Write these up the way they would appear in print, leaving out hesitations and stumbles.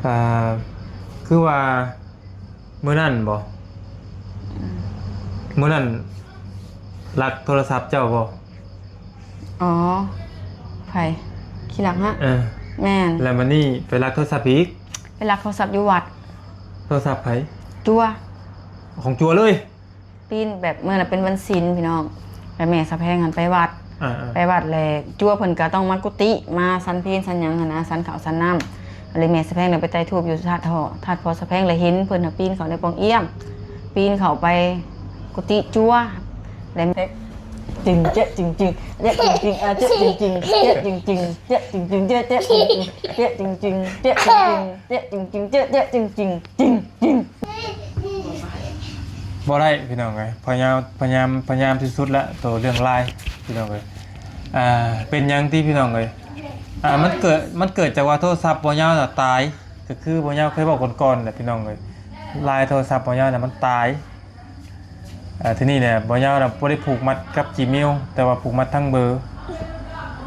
อ่าคือว่ามื้อนั้นบ่มื้อนั้นลักโทรศัพท์เจ้าบ่อ๋อไผขี้หลังฮะแม่นแล้วมันนี่ไปลักโทรศัพท์อีกไปลักโทรศัพท์อยู่วัดโทรศัพท์ไผจัวของจัวเลยปีนแบบเมื่อน่ะเป็นวันศีลพี่น้องไปแม่สะแพงหันไปวัดไปวัดแลจัวเพิ่นก็ต้องมากุฏิมาสันเพลสันหยังหั่นนะสันข้าวสันน้ำเลยแม่สะแพงเลยไปไต่ทูบอยู่ธาตุท่อธาตุพอสะแพงเลยเห็นเพิ่นน่ะปีนเข้าในปองเอี้ยมปีนเข้าไปกุฏิจัวแล้วจริงเจ๊จริงจริงเจ๊จริงจริงเจ๊จริงจริงเจ๊จริงจริงเจ๊จริงจริงเจ๊เจ๊จริงเจ๊จริงจริงเจ๊จริงเจ๊จริงจริงเจ๊เจ๊จริงจริงจริงจริงบ่ได้พี่น้องเอ้ยพยายามที่สุดละตัวเรื่องลายพี่น้องเอ้ยเป็นหยังที่พี่น้องเอ้ยมันเกิดจากว่าโทรศัพท์บ่ยาวน่ะตายก็คือบ่ยาวเคยบอกก่อนๆแหละพี่น้องเอ้ยลายโทรศัพท์บ่ยาวน่ะมันตายที่นี่เนี่ยบ่ยาวน่ะบ่ได้ผูกมัดกับ Gmail แต่ว่าผูกมัดทั้งเบอร์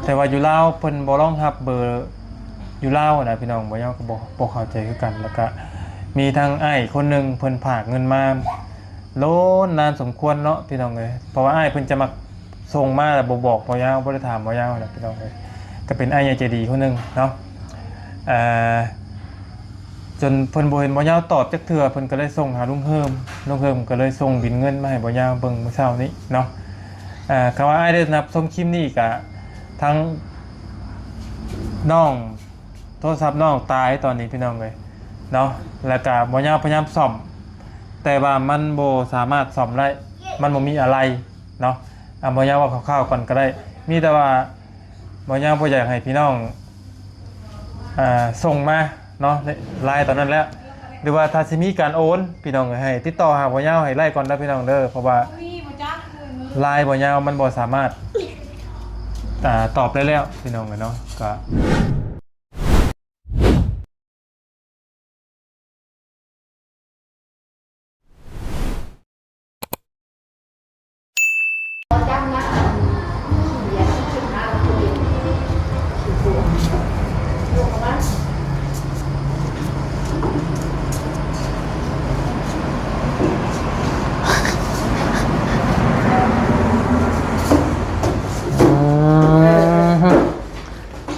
แต่ว่าอยู่ลาวเพิ่นบ่รองรับเบอร์อยู่ลาวนะพี่น้องบ่ยาวก็บ่เข้าใจคือกันแล้วก็มีทางอ้ายคนนึงเพิ่นฝากเงินมาโลนนานสมควรเนาะพี่น้องเอ้ยเพราะว่าอ้ายเพิ่นจะมาส่งมาแล้วบ่บอกบ่ยาวบ่ได้ถามบ่ยาวนะพี่น้องเอ้ยก็เป็นอ้ายใหญ่ใจดีคนนึงเนาะจนเพิ่นบ่เห็นบ่ยาวตอบจักเทื่อเพิ่นก็เลยส่งหาลุงเฮิมก็เลยส่งบิลเงินมาให้บ่ยาวเบิ่งเมื่อเช้านี้เนาะคำว่าอ้ายได้นับชมคลิปนี้ก็ทั้งน้องโทรศัพท์น้องตายตอนนี้พี่น้องเอ้ยเนาะแล้วก็บ่ยาวพยายามซ่อมแต่ว่ามันบ่สามารถซ่อมได้มันบ่มีอะไรเนาะบ่ยาวว่าคร่าวๆก่อนก็ได้มีแต่ว่าบ่ยาวบ่อยากให้พี่น้องส่งมาเนาะไลน์ตอนนั้นแล้วหรือว่าถ้าสิมีการโอนพี่น้องให้ติดต่อหาบ่ยาวให้ไล่ก่อนได้พี่น้องเด้อเพราะว่าไลน์บ่ยาวมันบ่สามารถตอบได้แล้วพี่น้องเนาะก็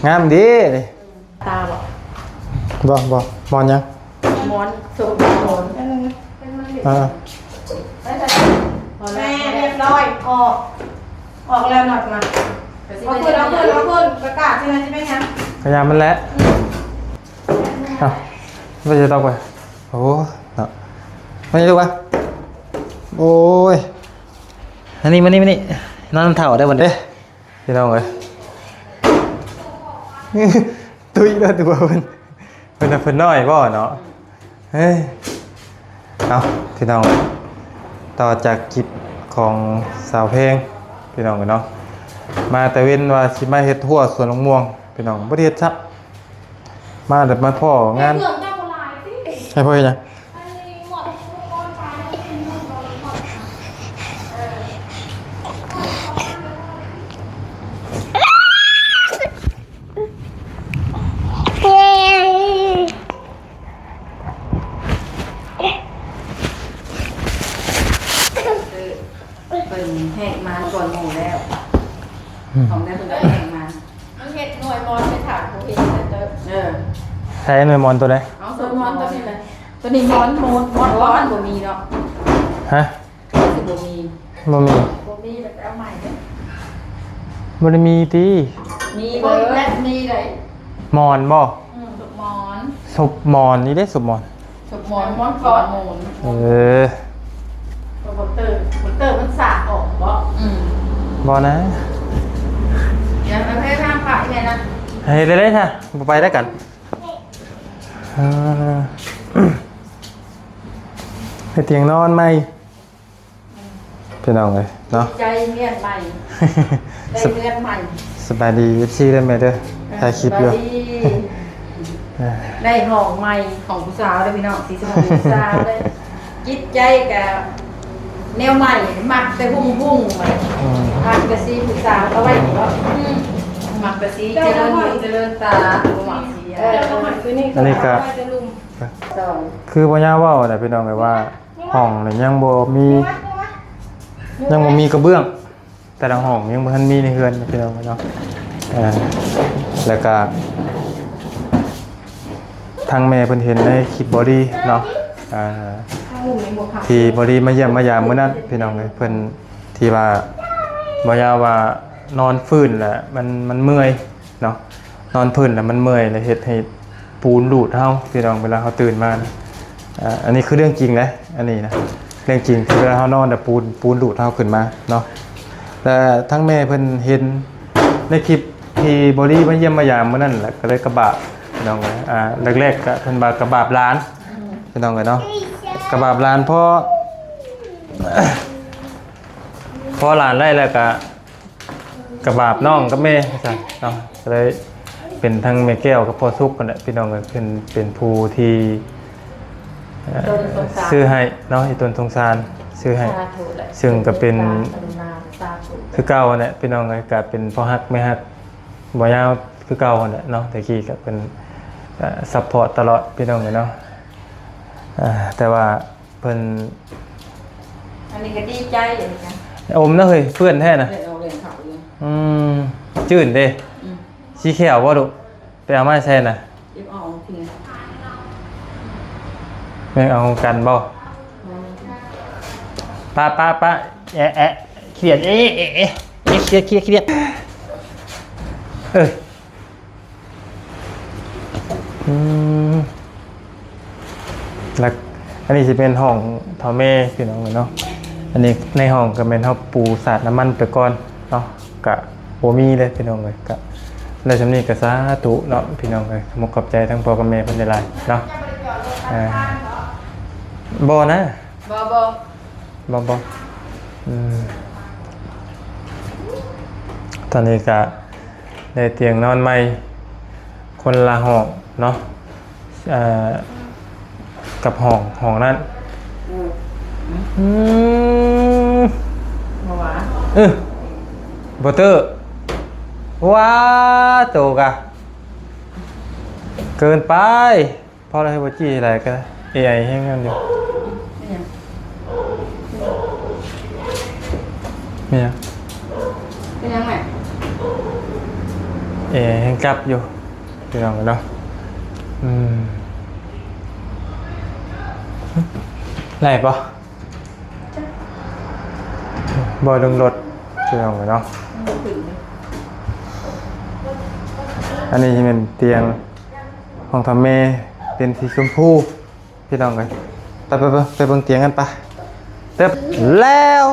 งามดีเลยตาบ่มอนยังมอนสูบมอนแม่เรียบร้อยออกแล้วหนอดมาเอาขึ้นประกาศใช่ไหมยังพยายามมันแล้วไม่จะต้องไปโอ้เนาะไม่ได้ดูวะโอ้ยอันนี้มานี่นอนน้ำเถ่าได้วันเด้พี่น้องเลยตุ้ยแล้วตัวเป็นน้อยบ่เนาะเฮ้ยเอาพี่น้องต่อจากคลิปของสาวเพลงพี่น้องเนาะมาแต่เว้นว่าสิมาเฮ็ดทั่วสวนมะม่วงพี่น้องบ่ได้เฮ็ดซับมาแบบมาพ่องานให้พ่อเฮ็ดหยังแหกมาก่อนหมูแล้วของได้คุณก็แหกมาเอาเห็ดหน่วยมอนไปถามผู้เห็นใช้หน่วยมอนตัวไหนเอาตัวมอนตัวนี้เลยตัวนี้มอนบ่มีเนาะฮะบ่มีแล้วเอาใหม่เนี่ยบ่ได้มีติมีเบอร์และมีเลยมอนบ่สุบมอนนี่ได้สุบมอนก่อนมูนบเตอร์มันสาดออกบ่นะอย่าไปให้ทางผ่าแม่นะให้ได้ค่ะไปได้กันให้เตียงนอนไหมพี่น้องเลยเนาะใจเมียนใหม่ได้เมียนใหม่สบายดีซี่ได้ไหมเด้อถ่ายคลิปอยู่ได้ห้องใหม่ของผู้สาวได้พี่น้องสีสมุนผู้สาวได้จิตใจกับแนวใหม่มักแต่พุ่งมักแต่สีผู้สาวเอาไว้ก็มักแต่สีเจริญตาหมักสีอันนี้ก็ คือบ่ย่าเว้าน่ะพี่น้องก็ว่าห้องนี่ยังบ่มีกระเบื้องแต่ละห้องยังบ่ทันมีในเฮือนพี่น้องเนาะแล้วก็ทางแม่เพิ่นเห็นในคลิปบอดี้เนาะที่บอดี้มาเยี่ยมมายามมื้อนั้นพี่น้องเอ้ยเพิ่นที่ว่าบ่ยาว่านอนฟื้นแหละมันเมื่อยเนาะนอนพื้นแล้วมันเมื่อยแล้วเฮ็ดให้ปูนดูดเฮาพี่น้องเวลาเฮาตื่นมานะอันนี้คือเรื่องจริงนะอันนี้นะเรื่องจริงที่เวลาเฮานอนแต่ปูนดูดเฮาขึ้นมาเนาะแต่ทั้งแม่เพิ่นเห็นในคลิปที่บอดี้มาเยี่ยมมายามมื้อนั้นแหละก็เลยกระบะพี่น้องเอ้ยแรกๆก็เพิ่นว่ากระบะล้านพี่น้องเอ้ยเนาะกระบะล้านเพราะหลานไล่แล้วก็กระบาบน้องกับแม่สั่นเนาะก็เลยเป็นทั้งแม่แก้วกับพ่อซุกกันแหละพี่น้องเอ้ยเป็นผู้ที่ซื้อให้เนาะไอ้ต้นสงสารซื้อให้ซึ่งก็เป็นคือเก่าเนี่ยพี่น้องเอ้ยก็เป็นพ่อฮักแม่ฮักบ่ยาวคือเก่าเนี่ยเนาะแต่กี้ก็เป็นซัพพอร์ตตลอดพี่น้องเอ้ยเนาะแต่ว่าเพิ่นอันนี้ก็ดีใจอย่างนี้ อมนะเฮ้ยเพื่อนแท้น่ะจืดเด้ชี้แขวบ่ดุไปเอามาแซ่น่ะแม่งเอากันบ่ป้าแอะเครียดเครียดแล้วอันนี้สิเป็นห้องเฒ่าแม่พี่น้องเนาะอันนี้ในห้องก็เป็นเฮาปูสาดน้ำมันไปก่อนเนาะกะบ่มีเลยพี่น้องเอ้ยกะแล้วจำนี้ก็สาธุเนาะพี่น้องเอ้ยขอบใจทั้งพ่อกับแม่เพิ่นหลายๆเนาะบ่นะบ่ตอนนี้ก็ได้เตียงนอนใหม่คนละห้องเนาะกับห้องนั้นบัตเตอร์ว้าโตกะเกินไปพอเราให้บัจี้อะไรก็ได้ AI ให้งั้นอยู่เนี่ยเป็นยังไงAI ให้กลับอยู่พี่น้องเนาะไหนปะบอยลงรถพี่น้องเนาะอันนี้เป็นเตียงห้องทำเมเป็นสีชมพูพี่น้องเลยไปเบิ่งเตียงกันปะเต็มแล้ว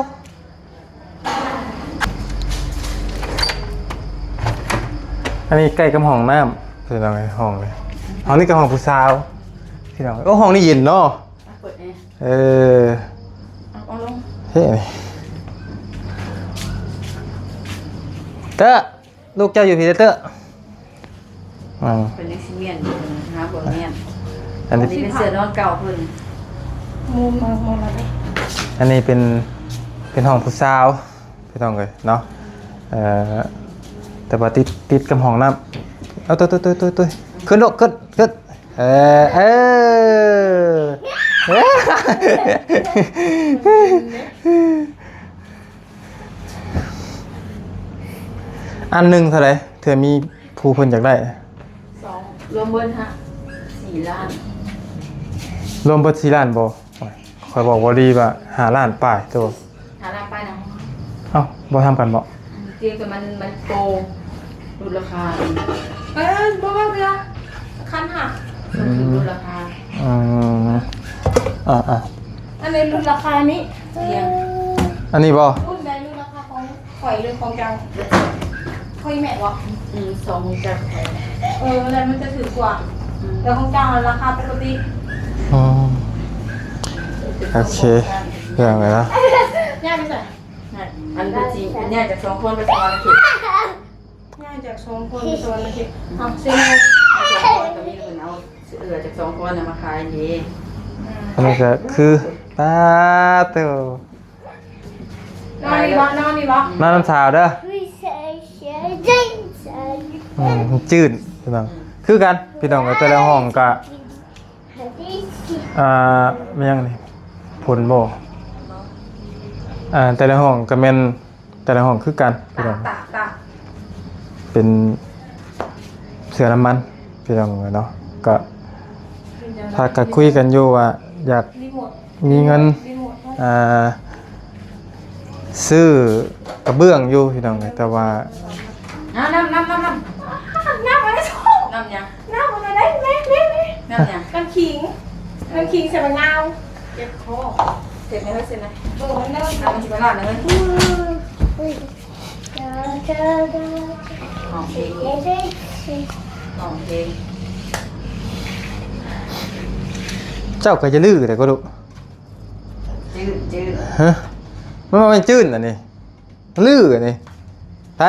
อันนี้ใกล้กับห้องน้ำพี่น้องเลยห้องเลยห้องนี้กับห้องผู้สาวพี่น้องก็ห้องนี้เย็นเนาะเอาลงเฮ้ยเตอลูกเจ้าอยู่พี่เตอเป็นเล็กซิเมียนนะบนเมียนอันนี้เป็นเสือนอนเก่าเพิ่นมุมอะไรอันนี้เป็นห้องผู้สาวพี่น้องเลยเนาะแต่ว่าติดกับห้องน้ำเอาตัวขึ้นลูกขึ้นอันหนึ่งเท่าไหร่เธอมีผู้เพิ่นอยากได้2รวมเบิ้ลฮะ4 ล้านรวมเบิ้ล4 ล้านบ่คอยบอกว่าดีป่ะ5 ล้านป้ายตัว5 ล้านป้ายนะบ่ทำกันบ่เตียงแต่มันโกลดราคาบ่เวลาคันหักลดราคาอันนี้ลดราคานี้เตียงอันนี้บ่รุ่นใดลดราคาของข่อยหรือของเจ้าข่อยแม่บ่2ของเจ้าแล้วมันจะถือกว่าแต่ของเจ้าราคาปกติโอเคเรื่องอะไรนะย่าไปใส่อันเป็นจริงเป็นย่าจาก2 คนไปสวรรค์คิดย่าจาก2 คนไปสวรรค์คิดเส้น2 คนก็มีคนเอาจาก2 คนมาขายดีอันนี้ก็คือป้าเต้นอนนี่บ่นอนน้ำสาวเด้อจืดพี่น้องคือกันพี่น้องกับแต่ละห้องก็ ไม่ยังนี่ผลบ่แต่ละห้องก็แม่นแต่ละห้องคือกันพี่น้องเป็นเสือน้ำมันพี่น้องเนาะก็ถ้าก็คุยกันอยู่ว่าอยากมีเงินซื้อกระเบื้องอยู่พี่น้องแต่ว่าน้ำอะไรชอบน้ำยังน้ำอะไรได้แม่น้ำยังน้ำขิงใส่มะนาวเจ็บคอเจ็บไหมเฮ้ยเจ็บไหมมันเริ่มมันจะไปหลอดเลยหอมเพลงเจ้าก็จะลื้อแต่ก็ดูจืดฮะมันไม่จืดอันนี้ลื้ออันนี้ไป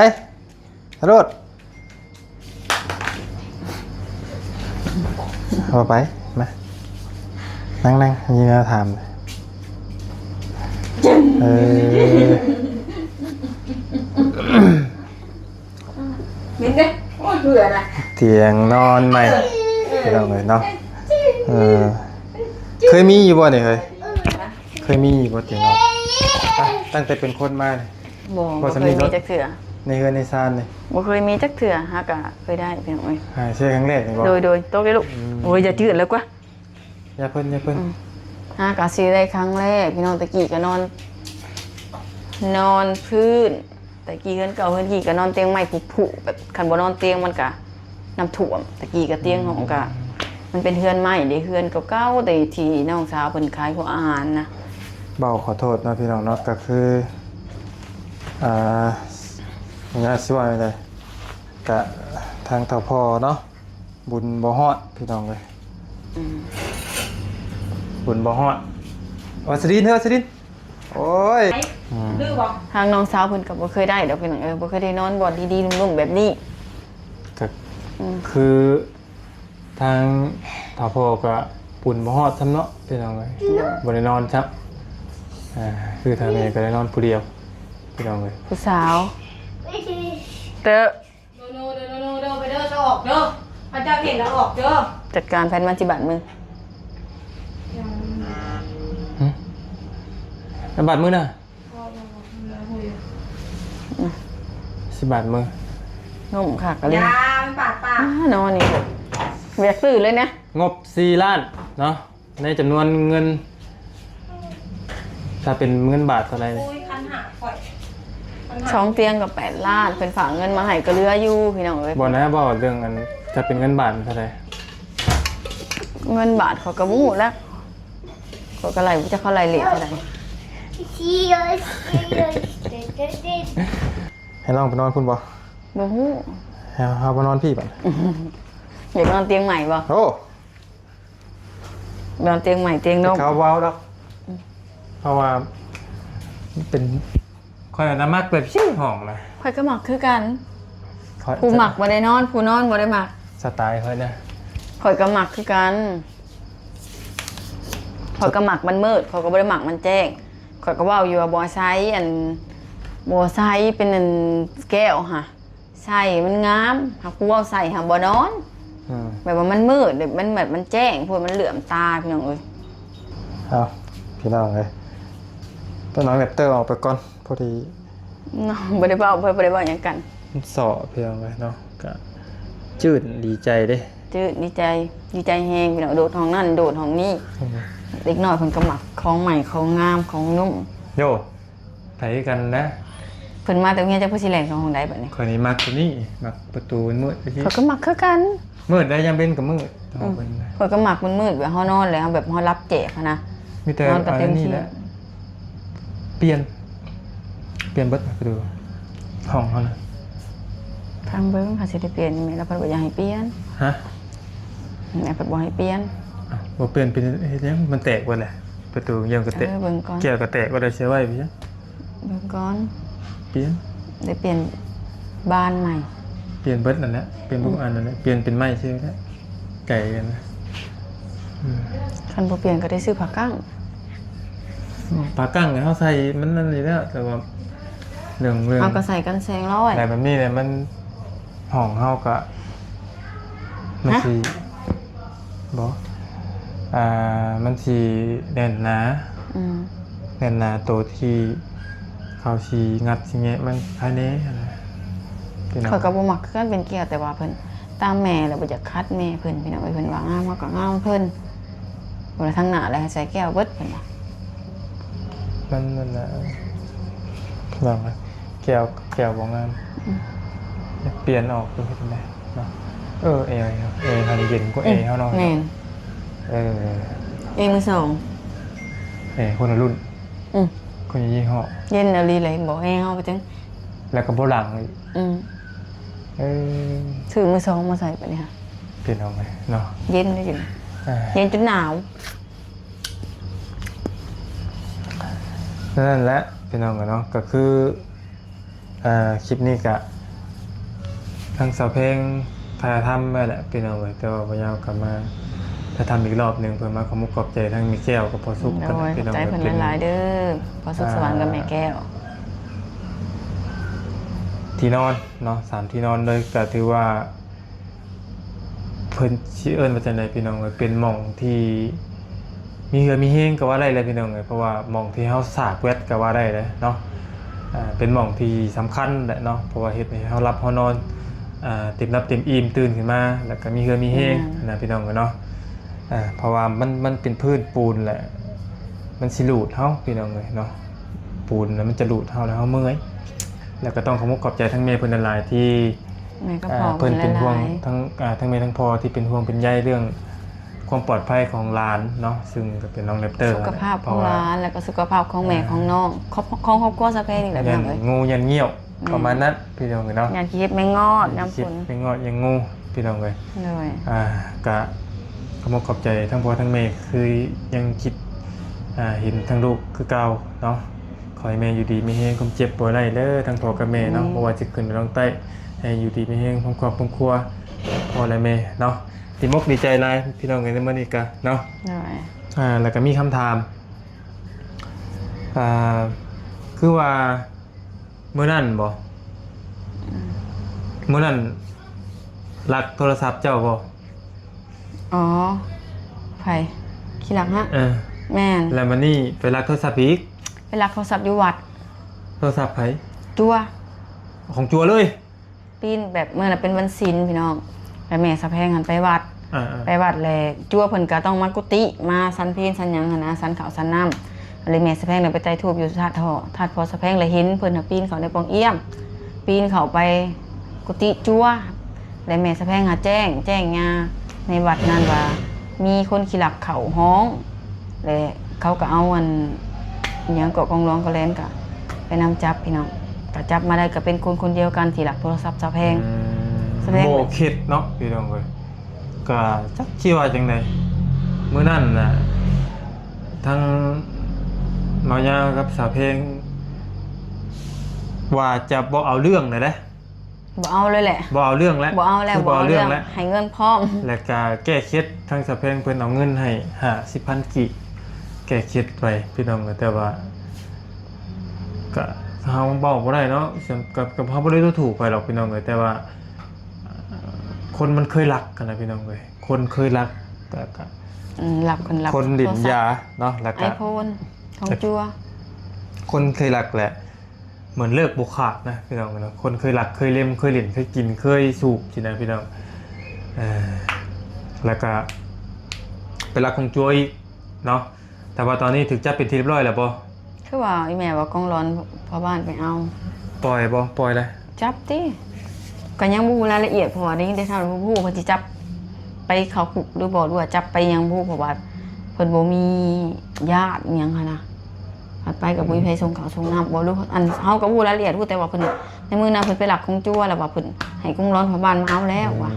รถเอาไปมานั่งยิงเราถามมิ้นเด้โอ้ยเบื่อนะเตียงนอนใหม่ไปลองเลยเนาะเคยมีอยู่บ่เนี่ยเคยมีอยู่บ่เตียงนอนตั้งแต่เป็นคนมาเลยบ่เคยมีจักเถื่อในเฮือนในซานเลยบ่เคยมีจักเถื่อฮะกะเคยได้เพียงไว้ใช่ครั้งแรกนี่บ่โดยโต๊ะเลยลูกโอ้ยอย่าจืดเลยกว่าอย่าเพิ่นฮะกะซื้อได้ครั้งแรกพี่น้องตะกี้ก็นอนพื้นตะกี้เฮือนเก่าเฮือนกี่ก็นอนเตียงใหม่ผุแบบคันบ่นอนเตียงมันกะน้ำท่วมตะกี้ก็เตียงของกะมันเป็นเฮือนใหม่เด้เฮือนเก่าๆแต่ที่น้องสาวเพิ่นขายของอาหารนะเบาขอโทษนะพี่น้องเนาะก็คืองานสิว่าอะไรกะทางเฒ่าพ่อเนาะบุญบ่ฮอดพี่น้องเลยบุญบ่ฮอดวัสดินโอ้ยดื้อบ่ทางน้องสาวเพิ่นก็บ่เคยได้ดอกพี่น้องบ่เคยได้นอนบ่อนดีๆนุ่มๆแบบนี้ก็คือทางเฒ่าพ่อก็บุญบ่ฮอดซ้ำเนาะพี่น้องเลยบ่ได้นอนครับคือทางแม่ก็ได้นอนผู้เดียวพี่น้องเลยผู้สาวเด้อไปเด้อจะออกเด้อพระเจ้าเห็นแล้วออกเด้อจัดการแผนมันสิบาทมึงบาทมือน่ะ10 บาทมือนุ่มค่ะก็เลยยาปากนอนนี่เวียกตื่นเลยนะงบ4 ล้านเนาะในจำนวนเงินถ้าเป็นเงินบาทเท่าไหร่2 เตียงกับ8 ล้านเป็นฝากเงินมาให้ก็เหลืออยู่พี่น้องเอ้ยบ่นะบ่เรื่องอันถ้าเป็นเงินบาทเท่าไหร่เงินบาทเขาก็บ่ฮู้แล้วเขาก็ไล่จะเข้าไล่เลทเท่าไหร่ให้ลองไปนอนคุณบ่ฮู้เอาไปนอนพี่บ่อยากนอนเตียงใหม่บ่โอ้นอนเตียงใหม่เตียงนมเขาว้าวดอกเพราะว่าเป็นคอยน้ำมักแบบชิ้นห้องเลยคอยก็หมักคือกันผู้หมักบ่ได้นอนผู้นอนบ่ได้หมักสไตล์คอยเนี่ยคอยก็หมักคือกันคอยก็หมักมันมืดคอยก็บ่ได้หมักมันแจ้งคอยก็ว่าอยู่ว่าบ่ใช้บ่ใช้เป็นอันแก้วค่ะใส่มันงามหากผู้ว่าใส่หาบ่นอนแบบว่ามันมืดมันแบบมันแจ้งพวกมันเหลื่อมตาพี่น้องเอ้ยเอาพี่น้องเลยต้นน้องแบบเตอร์ออกไปก่อนพอดีน้องบ่ได้เว้าบ่ได้เว้าหยังกันสอเพียงเลยเนาะก็จืดดีใจเด้จืดดีใจแฮงพี่น้องโดดห้องนั่นโดดห้องนี้เด็กน้อยเพิ่นก็มักของใหม่ของงามของนุ่มโย่ไผกันนะเพิ่นมาแต่เฮียจักผู้สิแลงของห้องใดบัดนี้คนนี้มักตัวนี้มักประตูมืดเขาก็มักคือกันมืดได้ยังเป็นกับมืดเขาก็มักมันมืดแบบเฮานอนแล้วแบบเฮารับแจกนะมีแต่อันนี้แหละเปลี่ยนเบิดไปดูห้องเขานะทางเบิ้งค่ะสิได้เปลี่ยนแม่แล้วเพิ่นบ่อยากให้เปลี่ยนฮะแม่เพิ่นบ่ให้เปลี่ยนบ่เปลี่ยนเป็นเฮ็ดหยังมันแตกบ่แหละประตูยังก็แตกเบิ่งก่อนแก้วก็แตกบ่ได้เสียไว้พี่เบิ่งก่อนเปลี่ยนได้เปลี่ยนบ้านใหม่เปลี่ยนเบิดนั่นแหละเปลี่ยนทุกอันนั่นแหละเปลี่ยนเป็นไม้ซื่อแล้วไก่กันนะคันบ่เปลี่ยนก็ได้ซื้อผ้ากั้งเนี่ยเขาใส่มันนั่นนี่แล้วแต่ว่าเรื่องเขาก็ใส่กันแสงร้อยแต่แบบนี้เนี่ยมันห่องเขาก็มันสิบ่ มันสิแน่นหนา อืม แน่นหนาตัวที่เขาสิงัดสิแงะมันภายในนะพี่น้อง ข่อยก็บ่มักคือกันเป็นเกี่ยวแต่ว่าเพิ่นตามแม่แล้วบ่อยากคัดแม่เพิ่นพี่น้องเอ้ยเพิ่นว่างามเฮาก็งามเพิ่นบ่ได้ทั้งหน้าแล้วให้ใส่แก้วเบิดเพิ่นว่า มันนั่นนะลองนะแก้วบ่งามเปลี่ยนออกดูให้เป็นไงเนาะเอเขาเย็นกว่าเขาเนาะ แม่น เออ มือสอง คนละรุ่น อืม คนละยี่ห้อ เย็นอะไรเลยบ่ให้เฮาไปจัง แล้วก็โบราณอีก อืม เออ ซื้อมือสองมาใส่ไปนี่ค่ะ เปลี่ยนออกไหมเนาะ เย็นได้อยู่ อ่า เย็นจนหนาว นั่นแหละพี่น้องกันเนาะก็คือคลิปนี้ก็ทางสาวเพลงถ่ายทำไปแหละพี่น้องเลยแต่ว่าพยายามกลับมาถ้าทำอีกรอบหนึ่งเพื่อมาขมุกขอบใจทั้งมีแก้วกับพอสุก โด กัน ย พี่น้อง ใจ เลย เพิ่น เป็น หลายๆเด้อพอสุขสวรรค์กับแม่แก้ว ที่นอนเนาะ3ที่นอนเลยก็ถือว่าเพิ่นชื่อเอิ้นว่าจังไดพี่น้องเลยเป็นหม่องที่มีเหือมีเฮงก็ว่าได้เลยพี่น้องเลยเพราะว่าหม่องที่เฮาสากแวดก็ว่าได้เลยเนาะเป็นหม่องที่สำคัญแหละเนาะเพราะว่าเฮ็ดให้เฮาหลับเฮานอนเต็มรับเต็มอิ่มตื่นขึ้นมาแล้วก็มีเหือมีเฮงนะพี่น้องกันเนาะเพราะว่ามันเป็นพื้นปูนแหละมันสิรูดเฮาพี่น้องเลยเนาะปูนแล้วมันจะรูดเฮาแล้วเฮาเมื่อยแล้วก็ต้องขอขอบใจทั้งเมย์เพิ่นหลายๆที่ แม่ก็พอ เพิ่นเป็นห่วง หลาย ทั้งเมย์ทั้งพ่อที่เป็นห่วงเป็นใยเรื่องความปลอดภัยของหลานเนาะซึ่งก็เป็นน้องแรปเตอ ๆ ร์ สุขภาพของร้านแล้วก็สุขภาพของแม่ของน้องของครอบครัวสะเพนี่แหละ ยั พี่ น น้องเอ้ย งูยันเงี้ยวประมาณนั้นพี่น้องเนาะ งานคิดไม่งอดน้ำ คิ ฝ ด น เป็นงอดยังงูพี่น้องเลย เลย กะขอขอบใจทั้งพ่อทั้งเมย์คือยังคิดเห็นทั้งลูกคือเก่าเนาะขอให้แม่อยู่ดีไม่แห้งความเจ็บปวดอะไรเด้อทั้งพ่อกับแม่เนาะบ่ว่าจะขึ้นไปลงใต้ให้อยู่ดีไม่แห้งความครอบครัวพ่อและแม่เนาะดีมกดีใจหลายพี่น้องในมื้อนี้กะเนาะ เลย แล้วก็มีคำถามคือว่ามื้อนั้นบ่มื้อนั้นลักโทรศัพท์เจ้าบ่ อ๋อไผขี้หลักฮะ แม่น แล้วมันนี่ไปลักโทรศัพท์อีก ไปรักโทรศัพท์อยู่วัด โทรศัพท์ไผ จัว ของจัวเลย ปีนแบบเมื่อน่ะเป็นวันศีลพี่น้องแล้วแม่สะแพงหันไปวัด ไปวัดแลจัวเพิ่นก็ต้องมากุฏิมาสันเพลสันหยังหันนะสันข้าวสันน้ำเลยแม่สะแพงเลยไปไต่ทูบอยู่ธาตุธาตุพอสะแพงเลยเห็นเพิ่นน่ะปีนเขาในปองเอี้ยม ปีนเขาไปกุฏิจัวแล้วแม่สะแพงหาแจ้งงาในวัดนั้นว่า มีคนขี้หลักเขาห้องแล้วเขาก็เอาอันอิหยังเกาะกองร้องก็แล่นก็ไปนำจับพี่น้องก็จับมาได้ก็เป็นคนเดียวกันที่หลักโทรศัพท์สะแพง สะแพง โบคิดเนาะพี่น้องเอ้ยก็จักสิว่าจังได๋มื้อนั้นน่ะทั้งหมอยากับสาวเพลงว่าจะบ่เอาเรื่องเลยเด้ บ่เอาเลยแหละ บ่เอาเรื่องแล้ว บ่เอาแล้ว คือ บ่ บ่ เอา เอา เรื่ เรื่ อ อง งแล้ว ให้เงินพร้อม แล้วก็แก้เคล็ดทั้งสาวเพลงเพิ่นเอาเงินให้50,000กิแก้เคล็ดไปพี่น้องเอ้ยแต่ว่าก็เฮาเว้าบ่ได้เนาะกับเฮาบ่ได้ถูกไปหรอกพี่น้องเอ้ยแต่ว่า คนมันเคยรักกันนะพี่น้องเอ้ยคนเคยรักแต่ก็ หลับคนหลับ คนดิ่นยาเนาะแล้ว ไอ ก็ โฟนของจัว คนเคยรักแหละ เหมือนเลิกบุขาดนะพี่น้องเนาะคนเคยรักเคยเล่มเคยเล่นเคยกินเคยสูบสินะพี่น้องแล้วก็ไปรักของจัวอีกเนาะแต่ว่าตอนนี้ถึงจับเป็นที่เรียบร้อยแล้วบ่ คือว่าอีแม่ว่ากองร้อนพ่อบ้านไปเอา ปล่อยบ่ปล่อยเลย จับติก็ยังบ่รู้รายละเอียดเพราะว่าได้ยินได้ทราบว่าผู้เพิ่นสิจับไปเขาคุกหรือบ่ด้วยจับไปยังผู้เพราะว่าเพิ่นบ่มีญาติอิหยังหั่นน่ะหัดไปกับบ่มีไผส่งข้าวส่งน้ำบ่รู้อันเฮาก็บ่รู้รายละเอียดรู้แต่ว่าเพิ่นในมื้อนั้นเพิ่นไปหลักของจัวแล้วว่าเพิ่นให้กองร้อนพ่อบ้านมาเอาแล้วว่ะ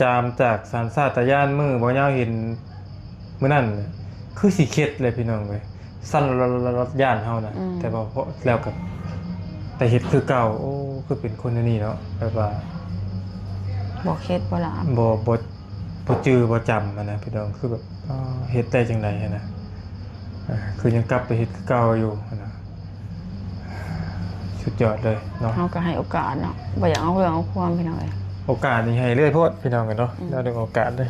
จามจากสารซาตยานมือบ่ยาวเห็นมื้อนั้นน่ะคือสิเข็ดเลยพี่น้องเว้ยสั่นรถย่านเฮานะแต่ว่าพอแล้วก็แต่เฮ็ดคือเก่าโอ้คือเป็นคนอันนี้เนาะแบบว่า บ่เข็ดบ่หลาบ บ่จื้อบ่จำอะนะพี่น้องคือแบบเฮ็ดได้จังได๋อะนะคือยังกลับไปเฮ็ดคือเก่าอยู่อะนะสุดยอดเลยเนาะ เฮาก็ให้โอกาสเนาะบ่อยากเอาเรื่องเอาความพี่น้องเอ้ย โอกาสนี่ให้เรื่อยโพดพี่น้องกันเนาะแล้วดึงโอกาสเลย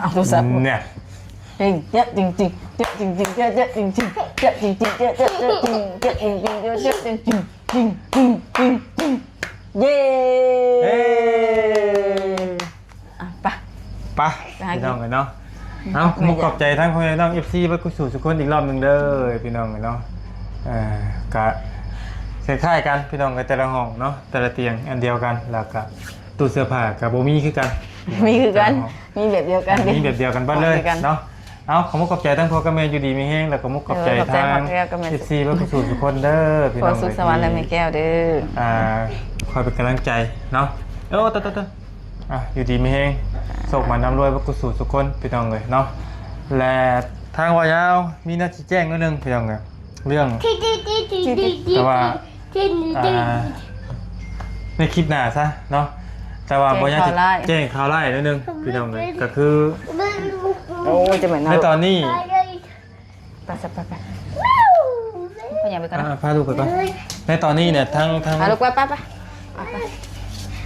เอาโทรศัพท์ เนี่ย จริงเจ๊จริงจริงเจ๊จริงจริงเจ๊จริงจริงเจ๊จริงจริงเจ๊จริงจริงเจ๊จริงจริงเจ๊จริงจริงจริงจริงจริงจริงเย้ เอ้ย ไป ไปพี่น้องกันเนาะเอาผมขอบใจทั้งพ่อแม่น้อง FC บักกุสู่ทุกคนอีกรอบหนึงเด้อพี่น้องกันเนาะกะคล้ายๆกันพี่น้องกับแต่ละห้องเนาะแต่ละเตียงอันเดียวกันแล้วก็ตู้เสื้อผ้ากับโบมีคือกัน มีคือกันมีแบบเดียวกัน มีแบบเดียวกันบ้านเลยเนาะเอาขอมุกขอบใจทั้งพ่อกับแม่อยู่ดีมีแห้งแล้วก็มุกขอบใจทาง FC บักกุสู่ทุกคนเด้อพี่ ข น้ อ อง สุขสวัสดิ์และแม่แก้วเด้อ คอยเป็นกำลังใจเนาะตัวอยู่ดีมีแห้งโศกมานำรวยบักกุสู่ทุกคนพี่น้องเลยเนาะและทางวายาวมีหน้าที่แจ้งนิดนึงพี่น้องเลยเรื่องแต่ว่าในคลิปหน้าซะเนาะแต่ว่าบอยากจะแจ้งข่าวไล่นิดนึงพี่น้องเลยก็คือ โอ้ยจะเหมือน ในตอนนี้ ไปพ่อใหญ่ไปก่อนนะ พาลูกไปก่อนในตอนนี้เนี่ยทาง พาลูกไปไป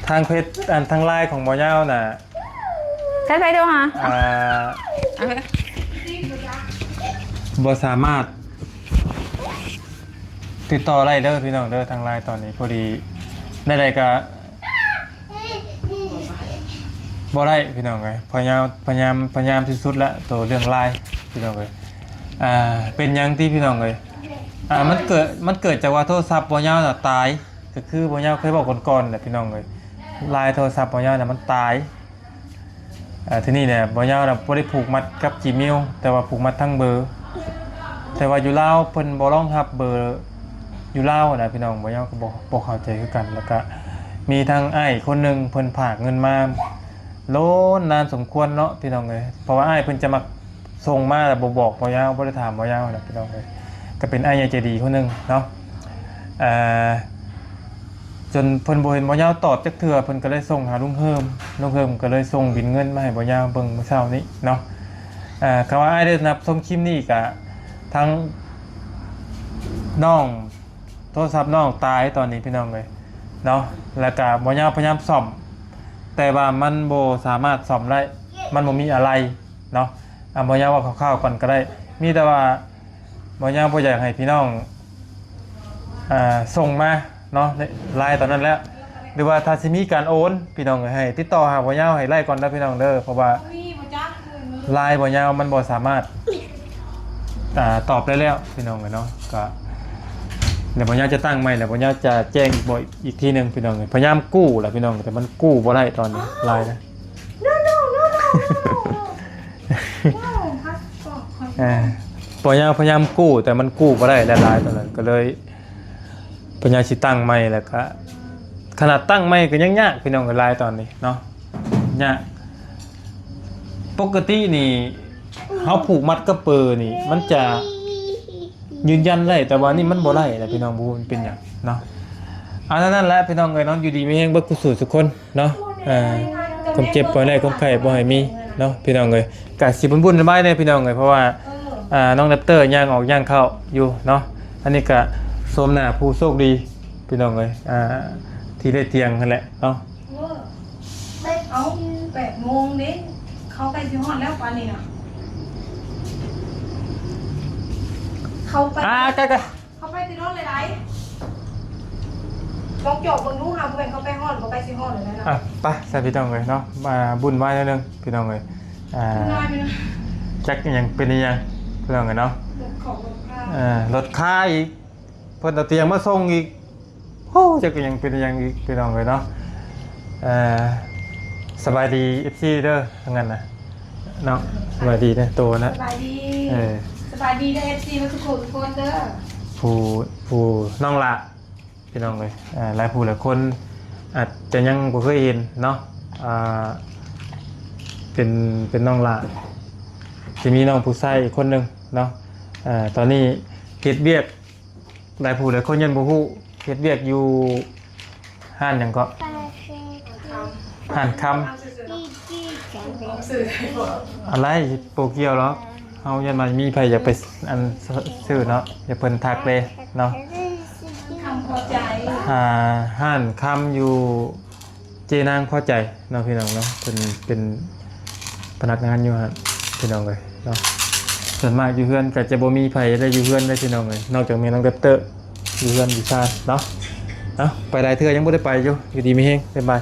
ทางเพจทางไลน์ของบอยาวน่ะ ใช่ไปดูฮะ บ่สามารถติดต่อได้เด้อพี่น้องเด้อทางไลน์ตอนนี้พอดีได้ก็บ่ได้พี่น้องเอ้ยพยายามที่สุดละตัวเรื่องไลน์พี่น้องเอ้ยเป็นหยังที่พี่น้องเอ้ยมันเกิดจากว่าโทรศัพท์บ่ยาวน่ะตาย ก็คือบ่ยาวเคยบอกก่อนๆแหละพี่น้องเอ้ยลายโทรศัพท์บ่ยาวน่ะมันตายทีนี้เนี่ยบ่ยาวน่ะบ่ได้ผูกมัดกับ Gmail แต่ว่าผูกมัดทั้งเบอร์แต่ว่าอยู่ลาวเพิ่นบ่รองรับเบอร์อยู่ลาวนะพี่น้องบ่ยาวก็บ่เข้าใจคือกันแล้วก็มีทางอ้ายคนหนึงเพิ่นฝากเงินมาโลนนานสมควรเนาะพี่น้องเอ้ยเพราะว่าอ้ายเพิ่นจะมาส่งมาแต่บ่บอกบ่ยาวบ่ได้ถามบ่ยาวนะพี่น้องเอ้ยก็เป็นอ้ายใหญ่ใจดีคนหนึงเนาะจนเพิ่นบ่เห็นบ่ยาวตอบจักเทื่อเพิ่นก็เลยส่งหาลุงเฮิมก็เลยส่งบิลเงินมาให้บ่ยาวเบิ่งเมื่อเช้านี้เนาะคำว่าอ้ายได้นับชมคลิปนี้ก็ทั้งน้องโทรศัพท์น้องตายตอนนี้พี่น้องเลยเนาะแล้วก็บ่ยาวพยายามซ่อมแต่ว่ามันบ่สามารถซ่อมได้มันบ่มีอะไรเนาะบ่ยาวว่าคร่าวๆก่อนก็ได้มีแต่ว่าบ่ยาวบ่อยากให้พี่น้องส่งมาเนาะไลน์ตอนนั้นแล้วหรือว่าถ้าสิมีการโอนพี่น้องให้ติดต่อหาบ่ยาวให้ไล่ก่อนนะพี่น้องเด้อเพราะว่าไลน์บ่ยาวมันบ่สามารถตอบได้แล้วพี่น้องเนาะก็เดี๋ยวบ่ยาวจะตั้งใหม่แล้วบ่ยาวจะแจ้งอีกทีนึงพี่น้องพยายามกู้แหละพี่น้องแต่มันกู้บ่ได้ตอนนี้ไลน์นะบ่ยาวพยายามกู้แต่มันกู้บ่ได้แล้วไลน์ตอนนั้นก็เลยปัญญาสิตั้งใหม่แล้วก็ขนาดตั้งใหม่ก็ยังยากพี่น้องกับไลน์ตอนนี้เนาะยากปกตินี่เฮาผูกมัดกับเปอร์นี่มันจะยืนยันได้แต่ว่านี่มันบ่ได้แหละพี่น้องบ่มันเป็นหยังเนาะนั่นแหละพี่น้องเอ้ยเนาะอยู่ดีมีแฮงเบิดกุศลทุกคนเนาะความเจ็บบ่ได้ความไข้บ่ให้มีเนาะพี่น้องเอ้ยก็สิบุญๆสบายแน่พี่น้องเอ้ยเพราะว่าน้องแรปเตอร์ย่างออกย่างเข้าอยู่เนาะอันนี้ก็สมหน้าผู้โชคดีพี่น้องเลยที่ได้เตียงนั่นแหละเนาะ เอา8 โมงนี้เขาไปสิฮอดแล้วป่านนี้น่ะเขาไปเขาไปที่รถเลยไหนลองจบเบิ่งดูหาผู้เป็นเขาไปฮอดเขาไปสิฮอดเลยนะไปใส่พี่น้องเลยเนาะมาบุญไหว้นิดนึงพี่น้องเลยจักยังเป็นยังพี่น้องเลยเนาะรถค่าอีกเพิ่นเอาเตียงมาส่งอีกโอ้จักยังเป็นยังอีกพี่น้องเลยเนาะสบายดี FC เด้อทั้งนั้นนะเนาะสบายดีนะโตนะสบายดีสบายดีเด้อ FC มาทุกคนเด้อผู้น้องละพี่น้องเลยหลายผู้หลายคนอาจจะยังบ่เคยเห็นเนาะเป็นน้องละจะมีน้องผู้ชายคนหนึงเนาะตอนนี้เฮ็ดเวียกหลายผู้หลายคนยันบ่ฮู้เฮ็ดเวียกอยู่ห้านหยังก็ห้านคำอะไรโปเกียวเนาะเฮายันมามีไผอยากไปอันซื้อเนาะอย่าเพิ่นทักเลยเนาะคำพอใจห้านคำอยู่เจนางพอใจเนาะพี่น้องเนาะเป็นพนักงานอยู่ฮะพี่น้องเลยเนาะส่วนมากอยู่เฮือนก็จะบ่มีไผได้อยู่เฮือนได้พี่น้องเลยนอกจากมีน้องเดปเตอร์อยู่เฮือนอยู่ซ่านเนาะไปหลายเทื่อยังบ่ได้ไปอยู่ดีมีแฮงบ๊ายบาย